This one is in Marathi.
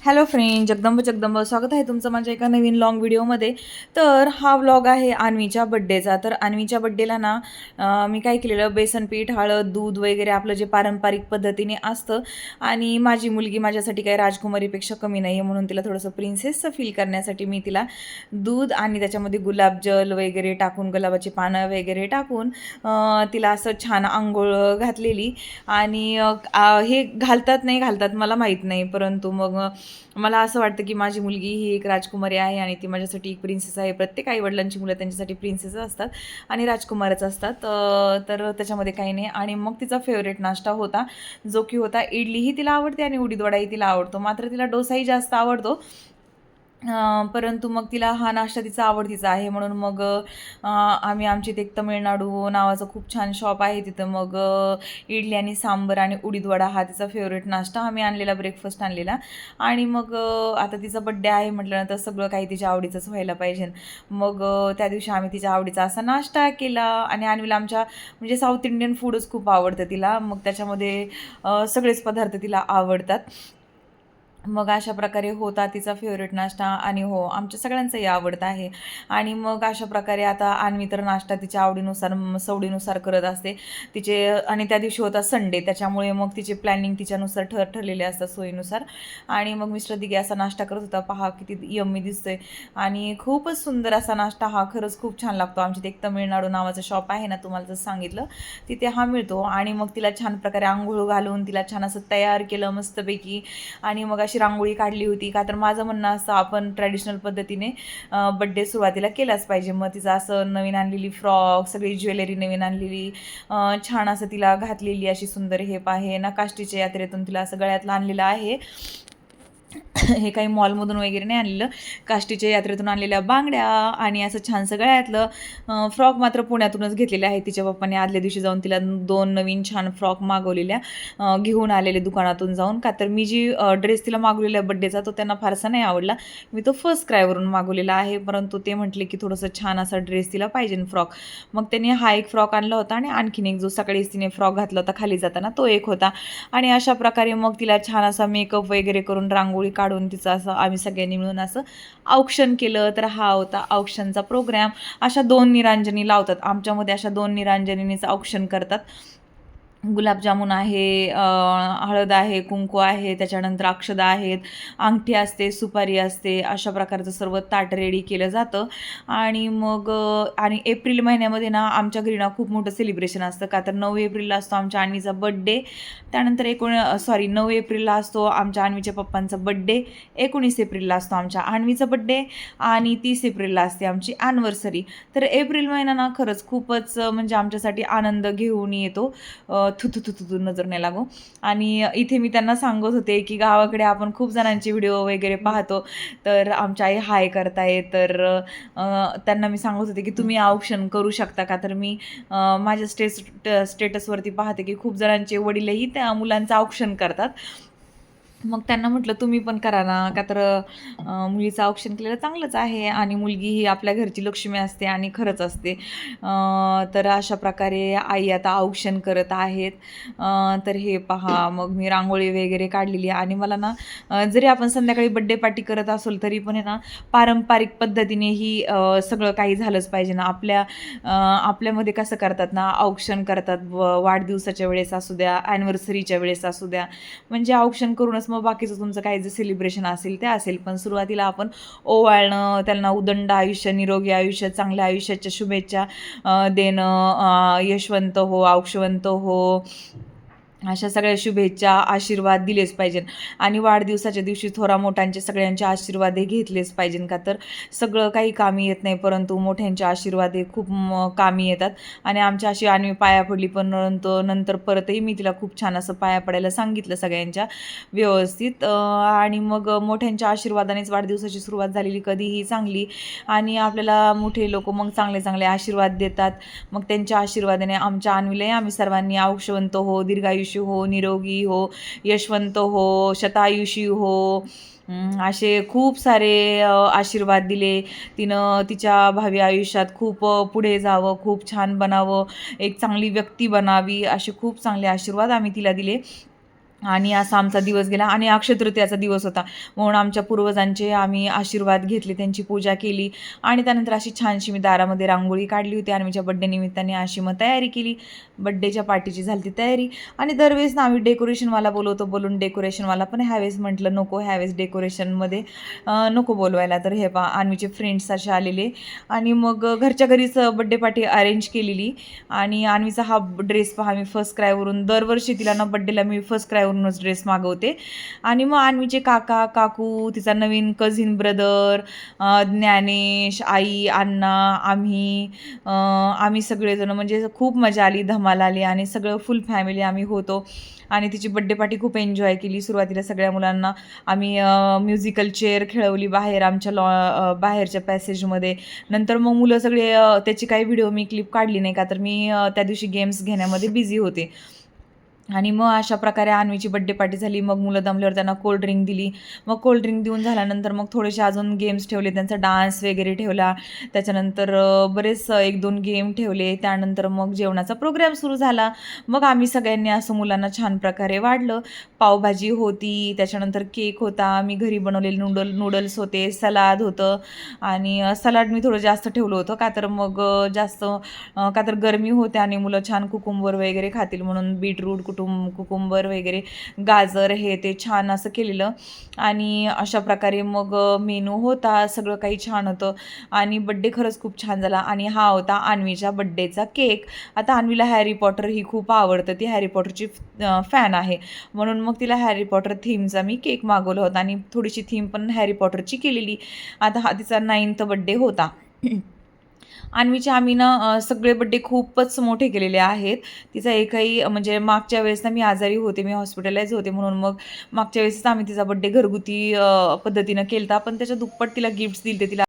हॅलो फ्रेंड, जगदंब जगदंब स्वागत आहे तुमचं माझ्या एका नवीन लॉंग व्हिडिओमध्ये. तर हा व्लॉग आहे अन्वीच्या बड्डेचा. तर अन्वीच्या बड्डेला ना मी काय केलेलं, बेसन पीठ, हळद, दूध वगैरे आपलं जे पारंपरिक पद्धतीने असतं. आणि माझी मुलगी माझ्यासाठी काही राजकुमारीपेक्षा कमी नाही आहे, म्हणून तिला थोडंसं प्रिन्सेसचं फील करण्यासाठी मी तिला दूध आणि त्याच्यामध्ये गुलाबजल वगैरे टाकून, गुलाबाची पानं वगैरे टाकून तिला असं छान अंघोळ घातलेली. आणि हे घालतात नाही घालतात मला माहीत नाही, परंतु मग मला असं वाटतं की माझी मुलगी ही एक राजकुमारी आहे आणि ती माझ्यासाठी एक प्रिन्सेस आहे. प्रत्येक आईवडिलांची मुलं त्यांच्यासाठी प्रिन्सेस असतात आणि राजकुमारच असतात. तर त्याच्यामध्ये काही नाही. आणि मग तिचा फेवरेट नाश्ता होता, जो की होता इडली. ही तिला आवडते आणि उडीद वडाही तिला आवडतो, मात्र तिला डोसाही जास्त आवडतो. परंतु मग तिला हा नाश्ता तिचा आवडतीचा आहे, म्हणून मग आम्ही आमची इथे एक तमिळनाडू नावाचं खूप छान शॉप आहे, तिथं मग इडली आणि सांबर आणि उडीद वडा हा तिचा फेवरेट नाश्ता आम्ही आणलेला, ब्रेकफास्ट आणलेला. आणि मग आता तिचा बड्डे आहे म्हटल्यानंतर सगळं काही तिच्या आवडीचंच व्हायला पाहिजे. मग त्या दिवशी आम्ही तिच्या आवडीचा असा नाश्ता केला. आणि आणवीला आमच्या म्हणजे साऊथ इंडियन फूडच खूप आवडतं तिला, मग त्याच्यामध्ये सगळेच पदार्थ तिला आवडतात. मग अशा प्रकारे होता तिचा फेवरेट नाश्ता. आणि हो, आमच्या सगळ्यांचाही आवडता आहे. आणि मग अशा प्रकारे आता अन्वी तर नाश्ता तिच्या आवडीनुसार सवडीनुसार करत असते तिचे. आणि त्या दिवशी होता संडे, त्याच्यामुळे मग तिचे प्लॅनिंग तिच्यानुसार ठरलेले असतात सोयीनुसार. आणि मग मिस्टर दिघे असा नाश्ता करत होता, पहा किती यम्मी दिसतोय. आणि खूपच सुंदर असा नाश्ता हा, खरंच खूप छान लागतो. आमच्या इथे एक तमिळनाडू नावाचं शॉप आहे ना, तुम्हाला जसं सांगितलं, तिथे हा मिळतो. आणि मग तिला छान प्रकारे आंघोळ घालून तिला छान असं तयार केलं मस्तपैकी. आणि मग अशी रांगोळी काढली होती, का तर माझं म्हणणं असं, आपण ट्रॅडिशनल पद्धतीने बड्डे सुरुवातीला केलाच पाहिजे. मग तिचं असं नवीन आणलेली फ्रॉक, सगळी ज्वेलरी नवीन आणलेली, छान असं तिला घातलेली अशी सुंदर हेप आहे ना, काष्टीच्या यात्रेतून तिला असं गळ्यातलं आणलेलं आहे. हे काही मॉलमधून वगैरे नाही आणलेलं, काष्टीच्या यात्रेतून आणलेल्या बांगड्या आणि असं छान सगळ्यातलं फ्रॉक मात्र पुण्यातूनच घेतलेले आहे. तिच्या पप्पाने आदल्या दिवशी जाऊन तिला 2 नवीन छान फ्रॉक मागवलेल्या, घेऊन आलेले दुकानातून जाऊन. का तर मी जी ड्रेस तिला मागवलेला आहे बड्डेचा, तो त्यांना फारसा नाही आवडला. मी तो फर्स्ट क्रायवरून मागवलेला आहे, परंतु ते म्हटले की थोडंसं छान असा ड्रेस तिला पाहिजे फ्रॉक. मग त्यांनी हा एक फ्रॉक आणला होता आणि आणखीन एक जो सकाळीच तिने फ्रॉक घातला होता खाली जाताना, तो एक होता. आणि अशा प्रकारे मग तिला छान असा मेकअप वगैरे करून, रांगोळी काढून तिचं असं आम्ही सगळ्यांनी मिळून असं औक्षण केलं. तर हा होता औक्षणचा प्रोग्राम. अशा 2 निरांजनी लावतात आमच्यामध्ये, अशा 2 निरांजनीचं औक्षण करतात. गुलाबजामुन आहे, हळद आहे, कुंकू आहे, त्याच्यानंतर अक्षदा आहेत, अंगठी असते, सुपारी असते, अशा प्रकारचं सर्व ताट रेडी केलं जातं. आणि मग आणि एप्रिल महिन्यामध्ये ना आमच्या घरी ना खूप मोठं सेलिब्रेशन असतं, का तर 9 एप्रिलला असतो आमच्या अन्वीचा बड्डे. त्यानंतर 9 एप्रिलला असतो आमच्या अन्वीच्या पप्पांचा बड्डे. 19 एप्रिलला असतो आमच्या अन्वीचा बड्डे. आणि 30 एप्रिलला असते आमची ॲनिव्हर्सरी. तर एप्रिल महिना ना खरंच खूपच म्हणजे आमच्यासाठी आनंद घेऊन येतो. थू नजर नाही लागो. आणि इथे मी त्यांना सांगत होते की गावाकडे आपण खूप जणांचे व्हिडिओ वगैरे पाहतो, तर आमच्या आई हाय करताय. तर त्यांना मी सांगत होते की तुम्ही औक्षण करू शकता का. तर मी माझ्या स्टेटसवरती पाहते की खूप जणांचे वडीलही त्या मुलांचं औक्षण करतात. मग त्यांना म्हटलं तुम्ही पण करा ना, का तर मुलीचं औक्षण केलेलं चांगलंच आहे आणि मुलगी ही आपल्या घरची लक्ष्मी असते आणि खरंच असते. तर अशा प्रकारे आई आता औक्षण करत आहेत. तर हे पहा, मग मी रांगोळी वगैरे काढलेली आहे. आणि मला ना जरी आपण संध्याकाळी बड्डे पार्टी करत असेल तरी पण आहे ना, पारंपरिक पद्धतीने ही सगळं काही झालंच पाहिजे ना. आपल्यामध्ये कसं करतात ना, औक्षण करतात, वाढदिवसाच्या वेळेस असू द्या, ॲनिव्हर्सरीच्या वेळेस असू द्या, म्हणजे औक्षण करूनच मग बाकीचं तुमचं काही जे सेलिब्रेशन असेल ते असेल. पण सुरुवातीला आपण ओवाळणं, त्यांना उदंड आयुष्य, निरोगी आयुष्य, चांगल्या आयुष्याच्या शुभेच्छा देणं, यशवंत हो, औक्षवंत हो, अशा सगळ्या शुभेच्छा, आशीर्वाद दिलेच पाहिजे. आणि वाढदिवसाच्या दिवशी थोरा मोठ्यांचे सगळ्यांचे आशीर्वाद हे घेतलेच पाहिजे, का तर सगळं काही कामी येत नाही, परंतु मोठ्यांचे आशीर्वाद हे खूप कामी येतात. आणि आमच्या अशी अन्वी पाया पडली, पण नंतर परतही मी तिला खूप छान असं पाया पडायला सांगितलं सगळ्यांच्या व्यवस्थित. आणि मग मोठ्यांच्या आशीर्वादानेच वाढदिवसाची सुरुवात झालेली कधीही चांगली. आणि आपल्याला मोठे लोक मग चांगले चांगले आशीर्वाद देतात. मग त्यांच्या आशीर्वादाने आमच्या अन्वीलाही आम्ही सर्वांनी औक्षवंत हो, दीर्घायुष्य हो, निरोगी हो, यशवंत हो, शतायुषी हो, असे खूप सारे आशीर्वाद दिले. तिनं तिच्या भावी आयुष्यात खूप पुढे जावं, खूप छान बनावं, एक चांगली व्यक्ती बनावी, असे खूप चांगले आशीर्वाद आम्ही तिला दिले. आणि असा आमचा दिवस गेला आणि अक्षय तृतीयाचा दिवस होता म्हणून आमच्या पूर्वजांचे आम्ही आशीर्वाद घेतले, त्यांची पूजा केली आणि त्यानंतर अशी छानशी मी दारामध्ये रांगोळी काढली होती. अन्वीच्या बड्डे निमित्ताने अशी मग तयारी केली. बड्डेच्या पार्टीची झाली ती तयारी. आणि दरवेळेस ना आम्ही डेकोरेशनवाला बोलवतो, बलून डेकोरेशनवाला, पण ह्यावेळेस म्हटलं नको, ह्यावेळेस डेकोरेशनमध्ये नको बोलवायला. तर हे पहा अन्वीचे फ्रेंड्स असे आलेले आणि मग घरच्या घरीच बड्डे पार्टी अरेंज केलेली. आणि अन्वीचा हा ड्रेस पहा, मी फर्स्ट क्रायवरून दरवर्षी तिला ना बड्डेला मी फर्स्ट क्रायवरूनच ड्रेस मागवते. आणि मग अन्वीचे काका काकू, तिचा नवीन कझिन ब्रदर, ज्ञानेश, आई, अण्णा, आम्ही सगळेजण म्हणजे खूप मजा आली, धमाल आली आणि सगळं फुल फॅमिली आम्ही होतो. आणि तिची बड्डे पार्टी खूप एन्जॉय केली. सुरुवातीला सगळ्या मुलांना आम्ही म्युझिकल चेअर खेळवली बाहेर आमच्या बाहेरच्या पॅसेजमध्ये. नंतर मग मुलं सगळे त्याची काही व्हिडिओ मी क्लिप काढली नाही, का तर मी त्या दिवशी गेम्स घेण्यामध्ये बिझी होते. आणि मग अशा प्रकारे अन्वीची बड्डे पार्टी झाली. मग मुलं दमल्यावर त्यांना कोल्ड ड्रिंक दिली. मग कोल्ड ड्रिंक देऊन झाल्यानंतर मग थोडेसे अजून गेम्स ठेवले, त्यांचा डान्स वगैरे ठेवला. त्याच्यानंतर बरेच 1-2 गेम ठेवले. त्यानंतर मग जेवणाचा प्रोग्राम सुरू झाला. मग आम्ही सगळ्यांनी असं मुलांना छान प्रकारे वाढलं. पावभाजी होती, त्याच्यानंतर केक होता, मी घरी बनवलेले नूडल्स होते, सलाद होतं. आणि सलाड मी थोडं जास्त ठेवलं होतं, का तर मग का तर गरमी होते आणि मुलं छान कुकुंबर वगैरे खातील म्हणून बीटरूट कुकुंबर वगैरे, गाजर, हे ते छान असं केलेलं. आणि अशा प्रकारे मग मेनू होता, सगळं काही छान होतं आणि बड्डे खरंच खूप छान झाला. आणि हा होता अन्वीच्या बड्डेचा केक. आता अन्वीला हॅरी पॉटर ही खूप आवडतं, ती हॅरी पॉटरची फॅन आहे, म्हणून मग तिला हॅरी पॉटर थीमचा मी केक मागवला होता आणि थोडीशी थीम पण हॅरी पॉटरची केलेली. आता हा तिचा 9th बड्डे होता. अन्वीचे आम्ही ना सगळे बड्डे खूपच मोठे केलेले आहेत. तिचा एकही म्हणजे मागच्या वेळेस ना मी आजारी होते, मी हॉस्पिटलाइज होते, म्हणून मग मागच्या वेळेस आम्ही तिचा बड्डे घरगुती पद्धतीनं केला होता, पण त्याच्या दुप्पट तिला गिफ्ट्स दिले तिला